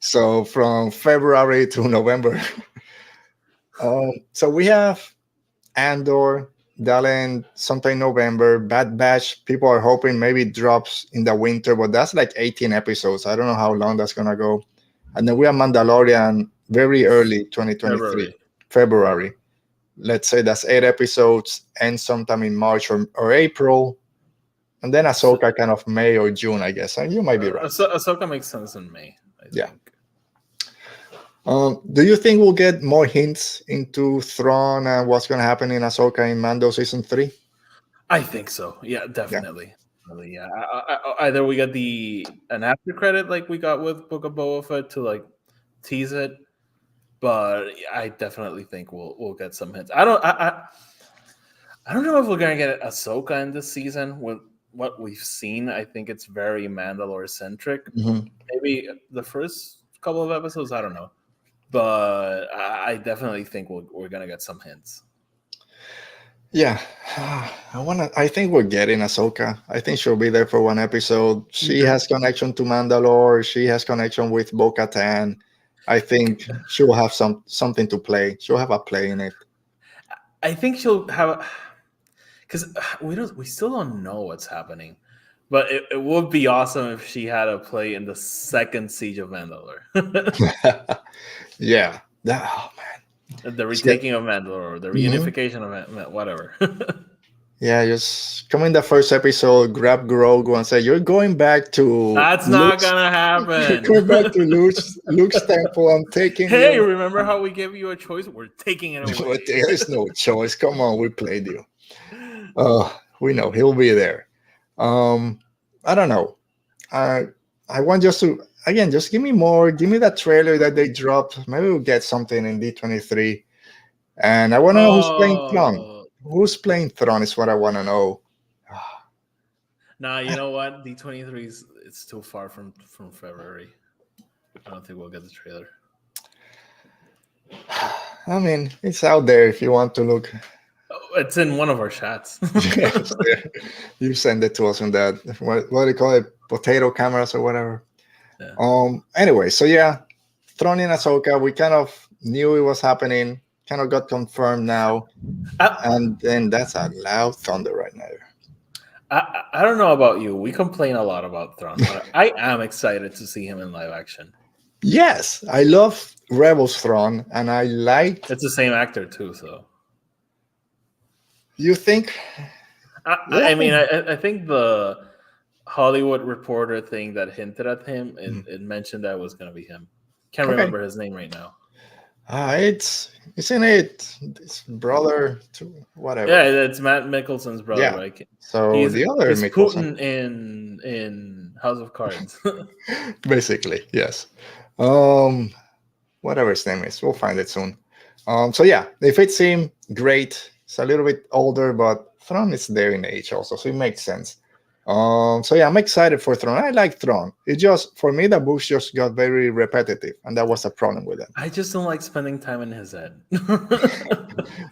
so from February to November. So we have Andor, Dalen, sometime in November. Bad Batch, people are hoping maybe it drops in the winter, but that's like 18 episodes. I don't know how long that's going to go. And then we have Mandalorian very early 2023. February. Let's say that's 8 episodes, and sometime in March or April. And then Ahsoka kind of May or June, I guess. And you might be right. Ahsoka makes sense in May, I think. Do you think we'll get more hints into Thrawn and what's going to happen in Ahsoka in Mando season 3? I think so. Yeah, definitely. Yeah. Either we get an after credit like we got with Book of Boba Fett to like tease it, but I definitely think we'll get some hints. I don't know if we're gonna get Ahsoka in this season with what we've seen. I think it's very Mandalore centric. Mm-hmm. Maybe the first couple of episodes, I don't know, but I definitely think we're gonna get some hints. Yeah, I think we're getting Ahsoka. I think she'll be there for one episode. She has connection to Mandalore. She has connection with Bo-Katan. I think she will have something to play. She'll have a play in it. I think she'll have, because we still don't know what's happening, but it would be awesome if she had a play in the second Siege of Mandalore. Yeah. Oh man. The retaking of Mandalore, or the reunification of whatever. Yeah, just come in the first episode, grab Grogu and say, "You're going back to." That's not gonna happen. Go back to Luke's temple. I'm taking. Hey, you. remember how we gave you a choice? We're taking it away. There is no choice. Come on, we played you. We know he'll be there. I don't know. I want just to just give me more. Give me that trailer that they dropped. Maybe we'll get something in D23. And I want to know who's playing Thrawn. Who's playing Thrawn is what I want to know. Nah, you know what? D23 it's too far from February. I don't think we'll get the trailer. I mean, it's out there if you want to look. Oh, it's in one of our chats. Yes, you send it to us on that. What do you call it? Potato cameras or whatever. Yeah. Anyway, so yeah, Thrawn and Ahsoka, we kind of knew it was happening, kind of got confirmed now, I, and then that's a loud thunder right now. I don't know about you. We complain a lot about Thrawn, but I am excited to see him in live action. Yes, I love Rebels Thrawn, and I liked. It's the same actor too, so You think? I mean, I think the Hollywood Reporter thing that hinted at him, it mentioned that it was going to be him. Can't Okay. remember his name right now. Isn't it his brother to whatever? Yeah, it's Matt Mikkelsen's brother. Yeah. Right? So He's the other Putin Mikkelsen, in House of Cards. basically, yes. Whatever his name is, we'll find it soon. So yeah, if it's him, great. It's a little bit older, but Thrawn is there in age also, so it makes sense. So yeah, I'm excited for Thrawn. I like Thrawn. It just, for me, the books just got very repetitive, and that was a problem with it. I just don't like spending time in his head.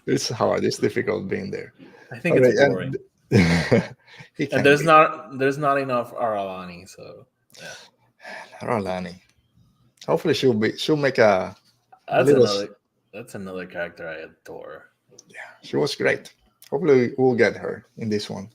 It's hard. It's difficult being there. I think it's boring. And there's not enough Aralani, so yeah. Aralani. Hopefully she'll make a that's another character I adore. Yeah, she was great. Hopefully we'll get her in this one.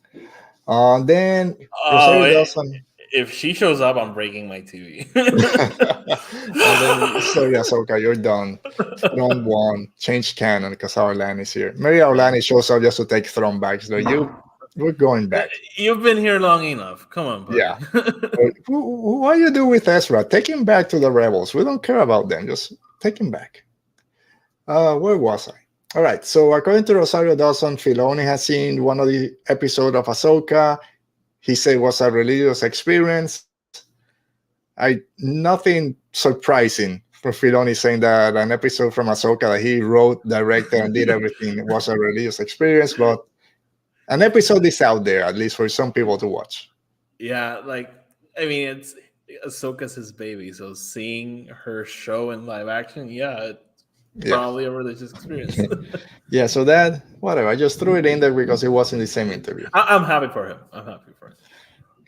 Then Rosario Dawson. If she shows up, I'm breaking my TV. And then sorry, Ahsoka, you're done. Thrawn won. Change canon because Arlan is here. Maybe Arlan shows up just to take Thrawn back. So we're going back. You've been here long enough. Come on, buddy. Yeah. What do you do with Ezra? Take him back to the Rebels. We don't care about them. Just take him back. Where was I? All right. So according to Rosario Dawson, Filoni has seen one of the episodes of Ahsoka. He said it was a religious experience. Nothing surprising for Filoni saying that an episode from Ahsoka that he wrote, directed, and did everything was a religious experience. But an episode is out there, at least for some people to watch. Yeah, it's Ahsoka's his baby, so seeing her show in live action, probably a religious experience. Yeah, so that, whatever. I just threw it in there because it was in the same interview. I'm happy for him.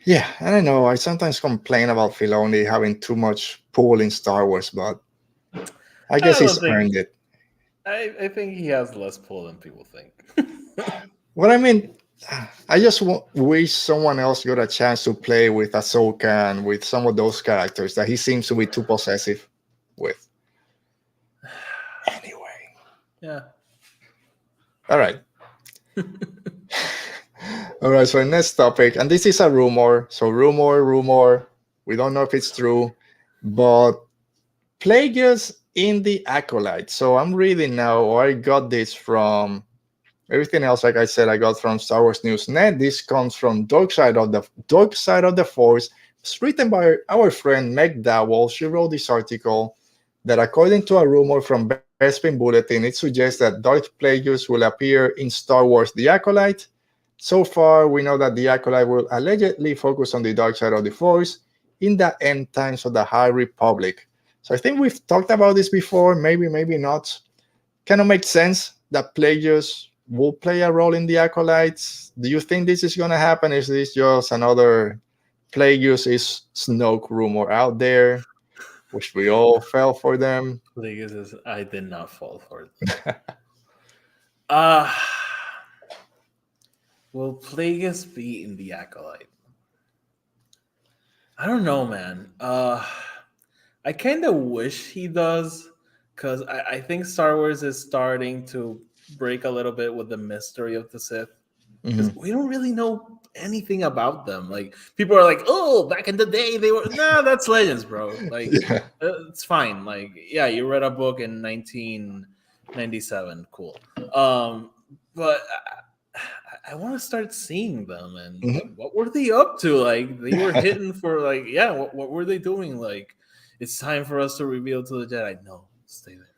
Yeah, I don't know. I sometimes complain about Filoni having too much pull in Star Wars, but I guess he's earned it. I think he has less pull than people think. What I mean, I just wish someone else got a chance to play with Ahsoka and with some of those characters that he seems to be too possessive with. Anyway. Yeah. All right. All right, so next topic, and this is a rumor. So rumor. We don't know if it's true, but Plageuis in the Acolytes. So I'm reading now, or I got this from everything else. Like I said, I got from Star Wars News Net. This comes from Dark Side of the Force. It's written by our friend Meg Dowell. She wrote this article that, according to a rumor from Bespin Bulletin, it suggests that Darth Plageuis will appear in Star Wars The Acolyte. So far, we know that the Acolyte will allegedly focus on the dark side of the Force in the end times of the High Republic. So I think we've talked about this before, maybe not. Kind of makes sense that Plageuis will play a role in the Acolytes. Do you think this is going to happen? Is this just another Plageuis is Snoke rumor out there, which we all fell for them? I did not fall for it. Will Plagueis be in the Acolyte? I don't know, man. I kind of wish he does, because I think Star Wars is starting to break a little bit with the mystery of the Sith. Because we don't really know anything about them. Like, people are like, oh, back in the day they were... Nah, that's Legends, bro. Like, it's fine. Like, yeah, you read a book in 1997. Cool. But... I want to start seeing them, and what were they up to? Like, they were hitting for, like, what were they doing? Like, it's time for us to reveal to the Jedi. No, stay there.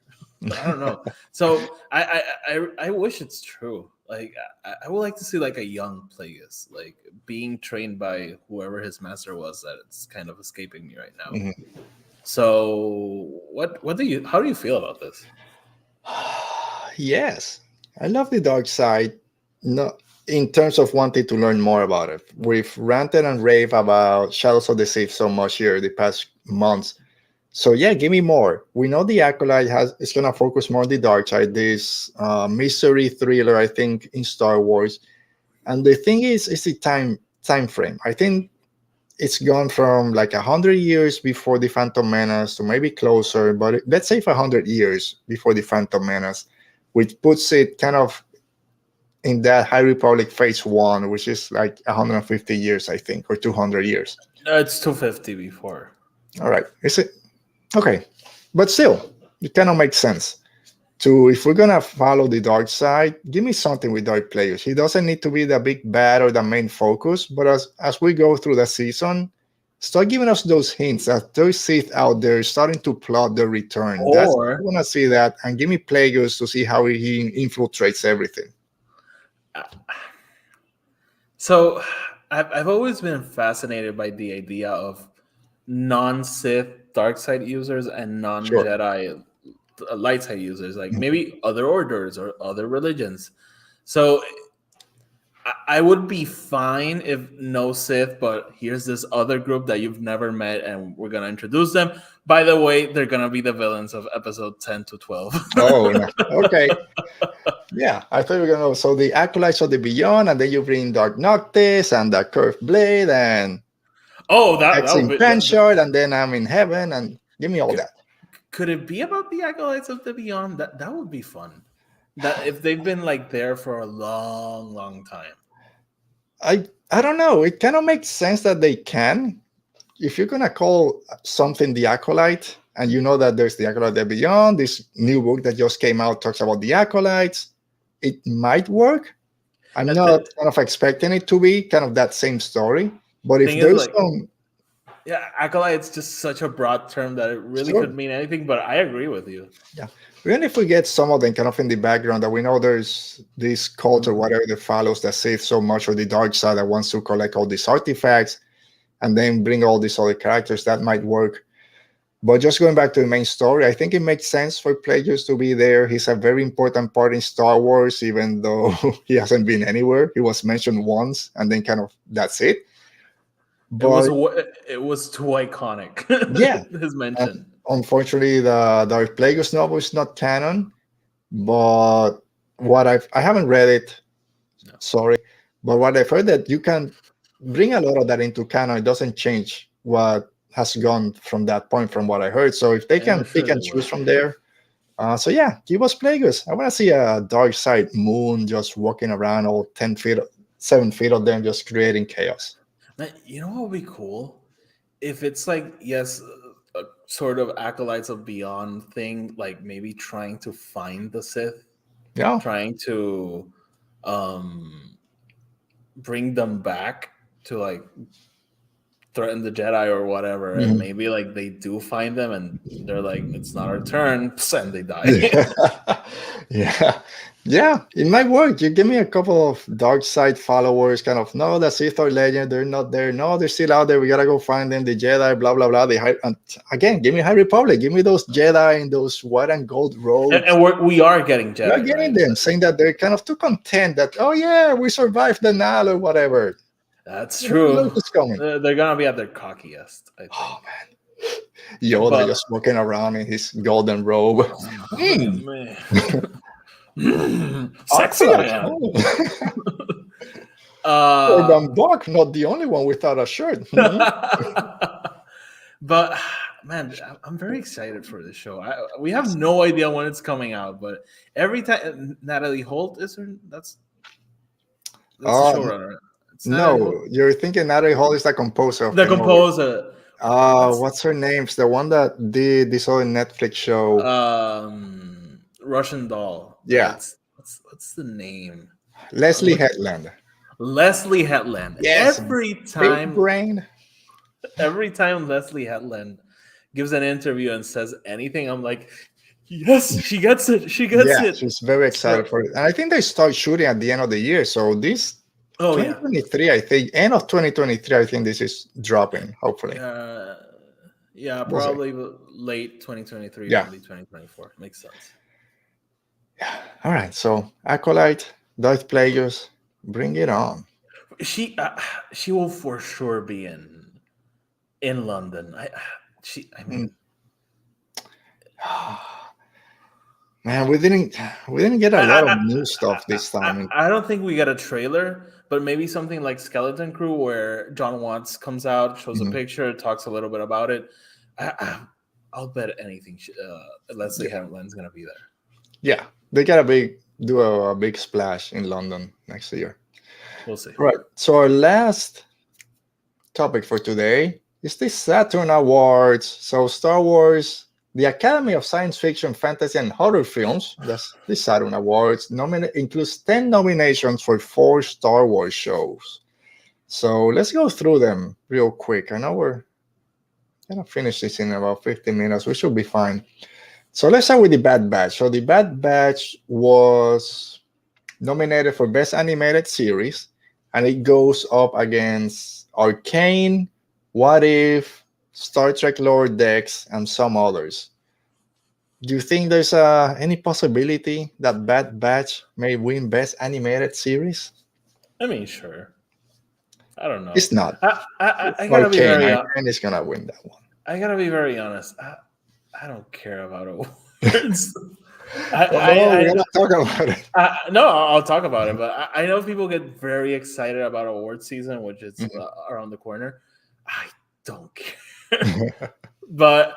I don't know. So I wish it's true. Like, I would like to see like a young Plagueis, like being trained by whoever his master was. That it's kind of escaping me right now. So how do you feel about this? Yes, I love the dark side. No, in terms of wanting to learn more about it. We've ranted and raved about Shadows of the Sith so much here the past months. So yeah, give me more. We know the Acolyte is gonna focus more on the dark side, this mystery thriller, I think, in Star Wars. And the thing is the time frame. I think it's gone from like 100 years before the Phantom Menace to maybe closer, but let's say 100 years before the Phantom Menace, which puts it kind of in that High Republic Phase One, which is like 150 years, I think, or 200 years. It's 250 before. All right, is it okay? But still, it kind of makes sense. To if we're gonna follow the dark side, give me something with Darth Plageuis. He doesn't need to be the big bad or the main focus, but as we go through the season, start giving us those hints that there's Sith out there starting to plot their return. That's I Or want to see that, and give me Plagueis to see how he infiltrates everything. so I've always been fascinated by the idea of non-Sith dark side users and Sure. non-Jedi light side users, like maybe other orders or other religions. So I would be fine if no Sith, but here's this other group that you've never met, and we're gonna introduce them. By the way, they're gonna be the villains of episode 10 to 12. Oh, no. Okay. Yeah, I thought you were gonna know. So the Acolytes of the Beyond, and then you bring Dark Noctis and the Curved Blade and Oh, that X would in be, Trenchard, and then I'm in heaven, and give me all that. could it be about the Acolytes of the Beyond? That would be fun. That if they've been like there for a long time. I don't know. It kind of makes sense that they can. If you're gonna call something the Acolyte, and you know that there's the Acolyte of the Beyond, this new book that just came out talks about the Acolytes, it might work. I'm not kind of expecting it to be kind of that same story. But if Thing is, there's like, some Yeah, Acolyte's just such a broad term that it really Sure. could mean anything, but I agree with you. Yeah. Even if we get some of them kind of in the background, that we know there's this cult or whatever that follows the Sith so much, or the dark side that wants to collect all these artifacts and then bring all these other characters, that might work. But just going back to the main story, I think it makes sense for Plagueis to be there. He's a very important part in Star Wars, even though he hasn't been anywhere. He was mentioned once, and then kind of that's it. But It was too iconic. yeah, His mention. unfortunately, the Darth Plagueis novel is not canon. But what I haven't read it, No. sorry. But what I've heard that you can bring a lot of that into canon. It doesn't change what has gone from that point, from what I heard. So if they Yeah, can I'm sure pick and they choose will. from there, so yeah, give us Plagueis. I want to see a dark side moon just walking around, all 10 feet, 7 feet of them, just creating chaos. Man, you know what would be cool? If it's like, yes, a sort of Acolytes of Beyond thing, like maybe trying to find the Sith, Yeah. trying to bring them back to like threaten the Jedi or whatever, and maybe like they do find them and they're like, it's not our turn, and they die. Yeah, it might work. You give me a couple of dark side followers, kind of, no, the Sith are legend, they're not there, no, they're still out there, we gotta go find them, the Jedi, blah blah blah. And again, give me High Republic, give me those Jedi in those white and gold robes. And we are getting Jedi. We're getting them, saying that they're kind of too content that, oh yeah, we survived the Nile or whatever. That's true. It's coming. They're gonna be at their cockiest, I think. Oh man, Yoda just walking around in his golden robe. Sexy man. Gordon Buck, not the only one without a shirt. But man, I'm very excited for this show. We have no idea when it's coming out, but every time Natalie Holt is her, that's the showrunner. No, you're thinking Natalie Hall is the composer. The composer. What's her name? It's the one that did this other Netflix show. Russian Doll. Yeah. What's the name? Leslie Hetland. Leslie Hetland. Yes. Every Big time brain. Every time Leslie Hetland gives an interview and says anything, I'm like, yes, she gets it. She gets it. She's very excited for it. And I think they start shooting at the end of the year. So this 2023, I think, end of 2023, I think this is dropping, hopefully. Probably late 2023, early 2024. Makes sense. Yeah. All right. So Acolyte, Darth Plageuis, bring it on. She will for sure be in London. Man, we didn't get a lot of new stuff this time. I don't think we got a trailer, but maybe something like Skeleton Crew, where John Watts comes out, shows a Mhm. picture, talks a little bit about it. I'll bet anything. Leslie Hamlin's gonna be there. Yeah, they gotta do a big splash in London next year. We'll see. Right. So our last topic for today is the Saturn Awards. So Star Wars, the Academy of Science Fiction, Fantasy, and Horror Films, that's the Saturn Awards, includes 10 nominations for 4 Star Wars shows. So let's go through them real quick. I know we're gonna finish this in about 15 minutes. We should be fine. So let's start with the Bad Batch. So the Bad Batch was nominated for Best Animated Series, and it goes up against Arcane, What If, Star Trek Lower Decks, and some others. Do you think there's any possibility that Bad Batch may win Best Animated Series? I mean, sure. I don't know. It's not. I gotta be very. Arcane is gonna win that one. I gotta be very honest. I don't care about awards. We're gonna talk about it. No, I'll talk about it. But I know people get very excited about awards season, which is around the corner. I don't care. But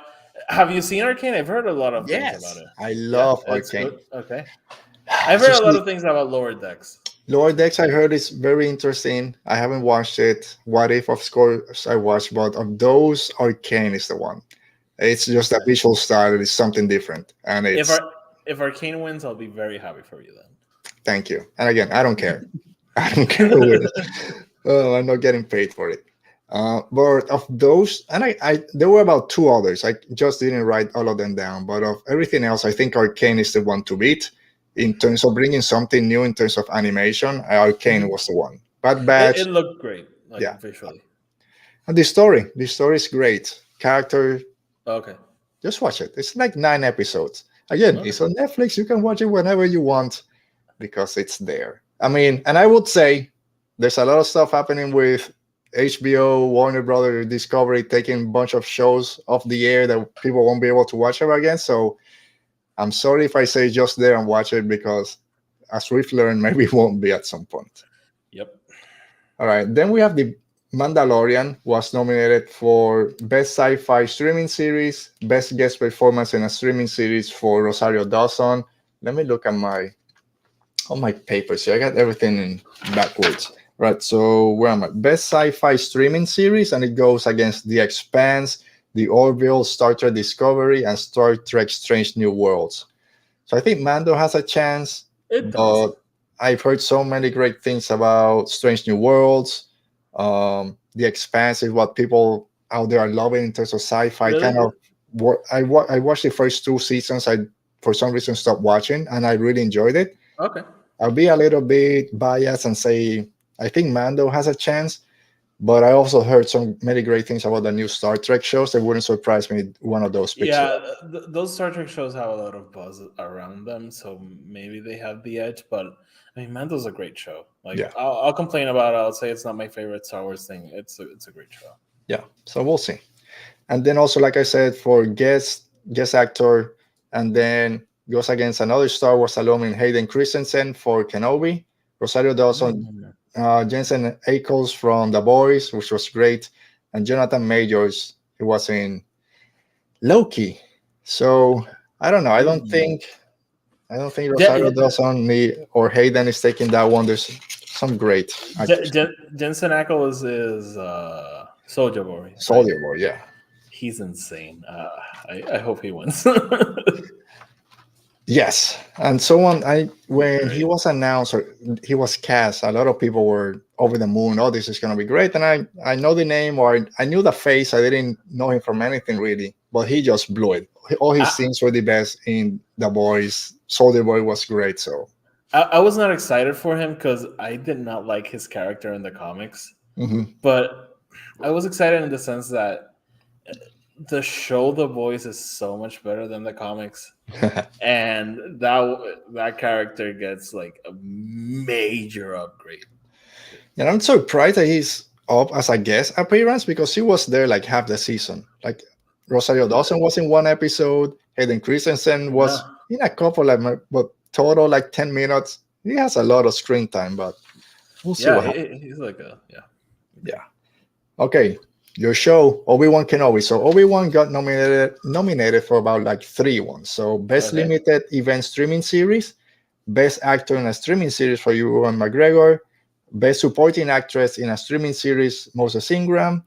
have you seen Arcane? I've heard a lot of things about it. I love it's Arcane. good. Okay. I've heard a lot of things about Lower Decks. Lower Decks, I heard is very interesting. I haven't watched it. What If, of course, I watched, but of those, Arcane is the one. It's just a visual style. It's something different, and it's. If Arcane wins, I'll be very happy for you then. Thank you. And again, I don't care. I don't care who wins. I'm not getting paid for it. But of those, and I there were about 2 others. I just didn't write all of them down. But of everything else, I think Arcane is the one to beat in terms of bringing something new in terms of animation. Arcane was the one. Bad Batch. It looked great, visually. And the story is great. Character. Okay. Just watch it. It's like 9 episodes. Again, It's on Netflix. You can watch it whenever you want because it's there. I mean, and I would say there's a lot of stuff happening with HBO, Warner Brothers, Discovery taking a bunch of shows off the air that people won't be able to watch ever again. So I'm sorry if I say just there and watch it because as we've learned, maybe it won't be at some point. Yep. All right. Then we have the Mandalorian was nominated for Best Sci-Fi Streaming Series, Best Guest Performance in a Streaming Series for Rosario Dawson. Let me look at all my papers here. I got everything in backwards. Right, so where am I? Best Sci-Fi Streaming Series, and it goes against The Expanse, The Orville, Star Trek Discovery, and Star Trek Strange New Worlds. So I think Mando has a chance, but I've heard so many great things about Strange New Worlds. The Expanse is what people out there are loving in terms of sci-fi. Really? I watched the first 2 seasons. I, for some reason, stopped watching, and I really enjoyed it. Okay. I'll be a little bit biased and say I think Mando has a chance, but I also heard many great things about the new Star Trek shows. It wouldn't surprise me one of those picks. Yeah, those Star Trek shows have a lot of buzz around them, so maybe they have the edge. But I mean, Mando's a great show. I'll complain about it. I'll say it's not my favorite Star Wars thing. It's a great show. Yeah, so we'll see. And then also, like I said, for guest actor, and then goes against another Star Wars alum, Hayden Christensen for Kenobi, Rosario Dawson, Jensen Ackles from The Boys, which was great, and Jonathan Majors, who was in Loki. So I don't know. I don't think Rosario Dawson or Hayden is taking that one. There's some great actors. Jensen Ackles is Soldier Boy. Soldier Boy, yeah. He's insane. I hope he wins. Yes, and when he was announced or he was cast, a lot of people were over the moon. Oh, this is going to be great, and I know the name or I knew the face. I didn't know him from anything really, but he just blew it. All his scenes were the best in The Boys. Soldier Boy was great. So I was not excited for him because I did not like his character in the comics, but I was excited in the sense that the show The Boys is so much better than the comics. And that character gets like a major upgrade. And I'm surprised that he's up as a guest appearance because he was there like half the season. Like Rosario Dawson was in 1 episode, Hayden Christensen was Yeah. in a couple, but total like 10 minutes. He has a lot of screen time, but we'll see what Yeah, happens. he's like a yeah. Yeah. Okay. Your show, Obi-Wan Kenobi. So Obi-Wan got nominated for about like 3 ones. So Best Okay. Limited Event Streaming Series, Best Actor in a Streaming Series for Ewan McGregor, Best Supporting Actress in a Streaming Series, Moses Ingram,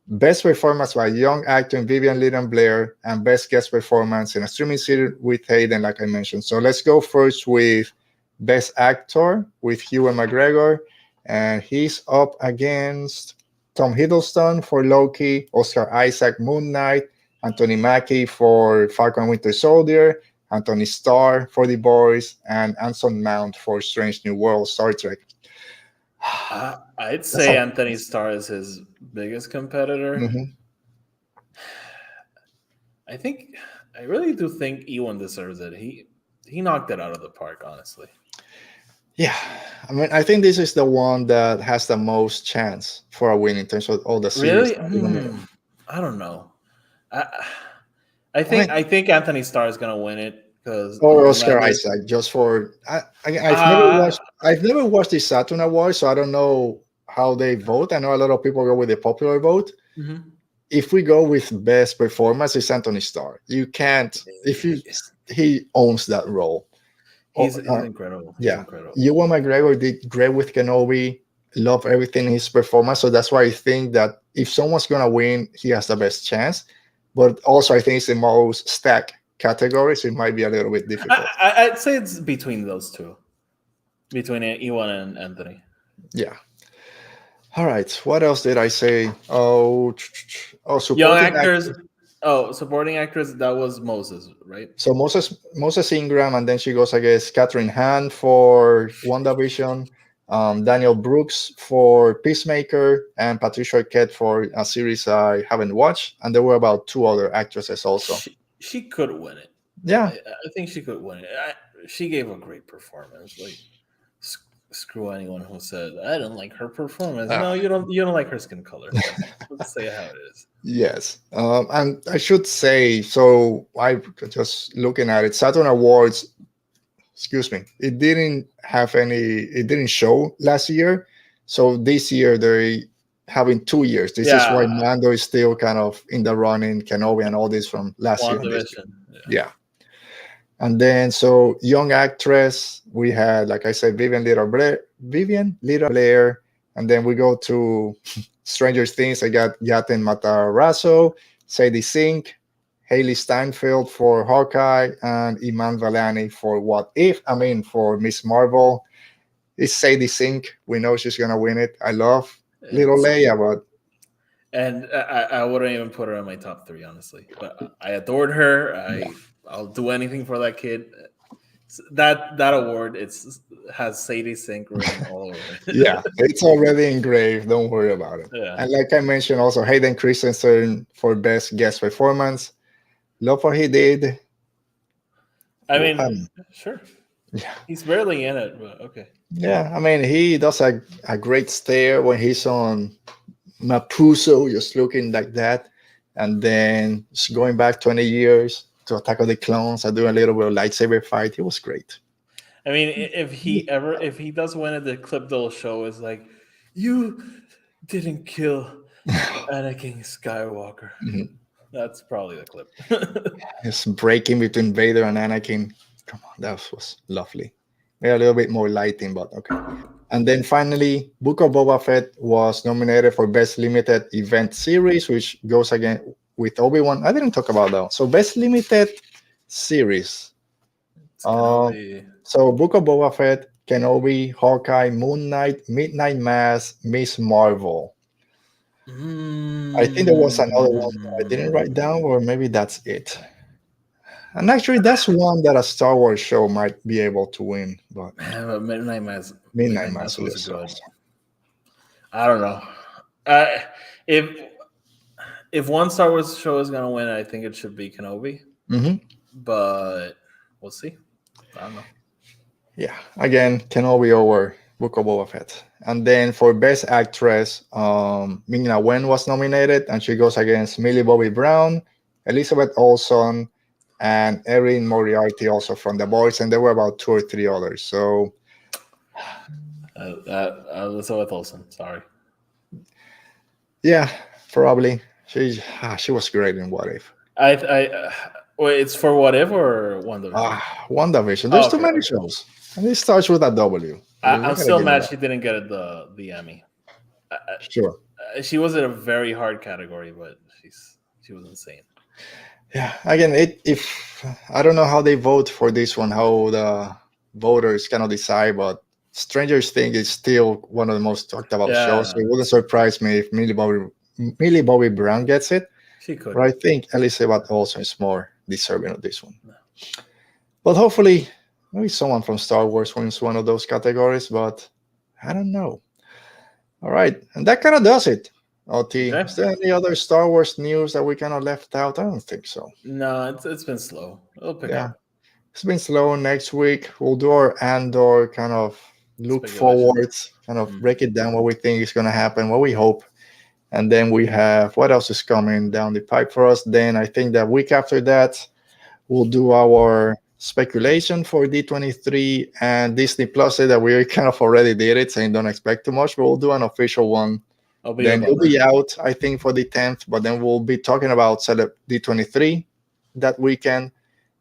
Best Performance by Young Actor in Vivian Lyndon Blair, and Best Guest Performance in a Streaming Series with Hayden, like I mentioned. So let's go first with Best Actor with Ewan McGregor, and he's up against Tom Hiddleston for Loki, Oscar Isaac, Moon Knight, Anthony Mackie for Falcon Winter Soldier, Anthony Starr for The Boys, and Anson Mount for Strange New World, Star Trek. I'd say Anthony Starr is his biggest competitor. Mhm. I really do think Ewan deserves it. He knocked it out of the park, honestly. Yeah, I mean, I think this is the one that has the most chance for a win in terms of all the series. Really? I don't know. I think Anthony Starr is gonna win it because Or Oscar Isaac, just for I've never watched the Saturn Awards, so I don't know how they vote. I know a lot of people go with the popular vote. Mm-hmm. If we go with best performance, it's Anthony Starr. You can't he owns that role. He's incredible. He's incredible. Ewan McGregor did great with Kenobi. Love everything in his performance. So that's why I think that if someone's gonna win, he has the best chance. But also I think it's the most stacked category, so it might be a little bit difficult. I'd say it's between those two. Between Ewan and Anthony. Yeah. All right. What else did I say? Supporting young actors. Supporting actress, that was Moses, right? So Moses Ingram, and then she goes against Catherine Hahn for WandaVision, Daniel Brooks for Peacemaker, and Patricia Arquette for a series I haven't watched. And there were about 2 other actresses also. She could win it. Yeah, I think she could win it. She gave a great performance. Like, screw anyone who said I don't like her performance. No, you don't like her skin color. Let's say how it is. Yes, and I should say, so I just looking at it, Saturn Awards. Excuse me, it didn't show last year, so this year they're having 2 years. This is why Mando is still kind of in the running, Kenobi and all this from last year. Yeah. And then, so young actress, we had, like I said, Vivian Little Blair, and then we go to Stranger Things. I got Yatin Matarazzo, Sadie Sink, Haley Steinfeld for Hawkeye, and Iman Vellani for for Miss Marvel. It's Sadie Sink. We know she's gonna win it. I love Little Leia, but I wouldn't even put her in my top 3, honestly. But I adored her. I'll do anything for that kid. That award has Sadie Sink written all over it. Yeah, it's already engraved. Don't worry about it. Yeah. And like I mentioned, also Hayden Christensen for best guest performance. Love what he did. I mean, sure. Yeah, he's barely in it, but okay. Yeah, I mean, he does a great stare when he's on Mapuso, just looking like that, and then just going back 20 years to Attack of the Clones and doing a little bit of lightsaber fight. He was great. I mean, if he does win it, the clip they'll show is like, you didn't kill Anakin Skywalker. Mm-hmm. That's probably the clip. It's breaking between Vader and Anakin. Come on, that was lovely. Maybe a little bit more lighting, but okay. And then finally, Book of Boba Fett was nominated for Best Limited Event Series, which goes again with Obi-Wan. I didn't talk about that. So Best Limited Series. So Book of Boba Fett, Kenobi, Hawkeye, Moon Knight, Midnight Mass, Miss Marvel. I think there was another one that I didn't write down, or maybe that's it. And actually, that's one that a Star Wars show might be able to win. But Midnight Mass was good. awesome. I don't know. If one Star Wars show is gonna win, I think it should be Kenobi. Mm-hmm. But we'll see. I don't know. Yeah, again, Kenobi over Book of Boba Fett. And then for Best Actress, Ming-Na Wen was nominated, and she goes against Millie Bobby Brown, Elizabeth Olsen, and Erin Moriarty also from The Boys, and there were about 2 or 3 others. So Elizabeth Olsen. Sorry. yeah, probably she was great in What If. Wait, it's for What If or Wonder? WandaVision. There's too okay, many okay. shows, and it starts with a W. I'm still mad she didn't get the Emmy. Sure. She was in a very hard category, but she was insane. Yeah. Again, if I don't know how they vote for this one, how the voters cannot decide, but Stranger Things is still one of the most talked about shows. So it wouldn't surprise me if Millie Bobby Brown gets it. She could. But I think Elizabeth Olsen is more deserving of this one. But hopefully, maybe someone from Star Wars wins one of those categories, but I don't know. All right. And that kind of does it. OT, Okay. is there any other Star Wars news that we kind of left out? I don't think so. No, it's been slow. It'll pick up. It's been slow. Next week, we'll do our Andor kind of look Speculation. forwards, kind of break it down what we think is going to happen, what we hope. And then we have what else is coming down the pipe for us. Then I think that week after that, we'll do our speculation for D23 and Disney Plus. Say that we kind of already did it, saying don't expect too much, but we'll do an official one. Then it'll be out, I think, for the 10th, but then we'll be talking about D23 that weekend.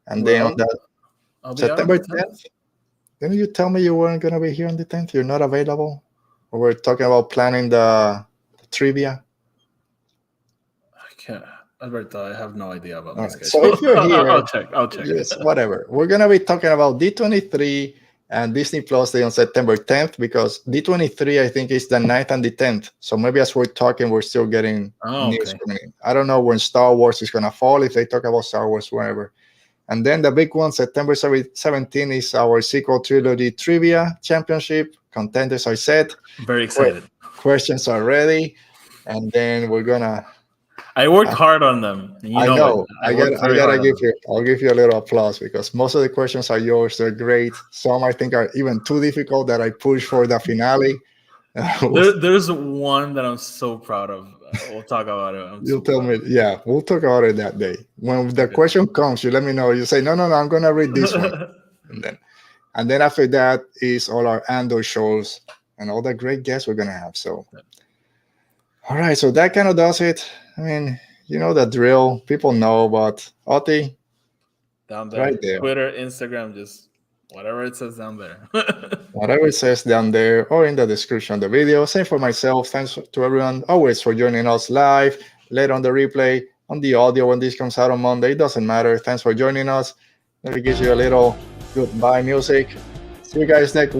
And then on that September 10th, didn't you tell me you weren't going to be here on the 10th? You're not available? Or we're talking about planning the trivia? I can't. Alberto, I have no idea about my schedule. So if you're here, I'll check. Yes, whatever. We're going to be talking about D23 and Disney Plus Day on September 10th, because D23, I think, is the 9th and the 10th. So maybe as we're talking, we're still getting news coming in. I don't know when Star Wars is going to fall, if they talk about Star Wars, wherever. And then the big one, September 17th, is our sequel trilogy trivia championship. Contenders are set. Very excited. Questions are ready. And then we're going to... I worked hard on them. I know. I'll give you a little applause, because most of the questions are yours. They're great. Some I think are even too difficult that I push for the finale. There's one that I'm so proud of. We'll talk about it. You'll tell me. Yeah, we'll talk about it that day. When the question comes, you let me know. You say, no, I'm going to read this one. And then after that is all our Andor shows and all the great guests we're going to have. So, all right. So that kind of does it. I mean, you know the drill. People know, but Oti, down there, right there. Twitter, Instagram, just whatever it says down there. Whatever it says down there or in the description of the video. Same for myself. Thanks to everyone always for joining us live, later on the replay, on the audio when this comes out on Monday. It doesn't matter. Thanks for joining us. Let me give you a little goodbye music. See you guys next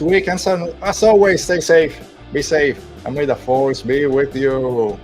week. And so, as always, stay safe, be safe, and may the force be with you.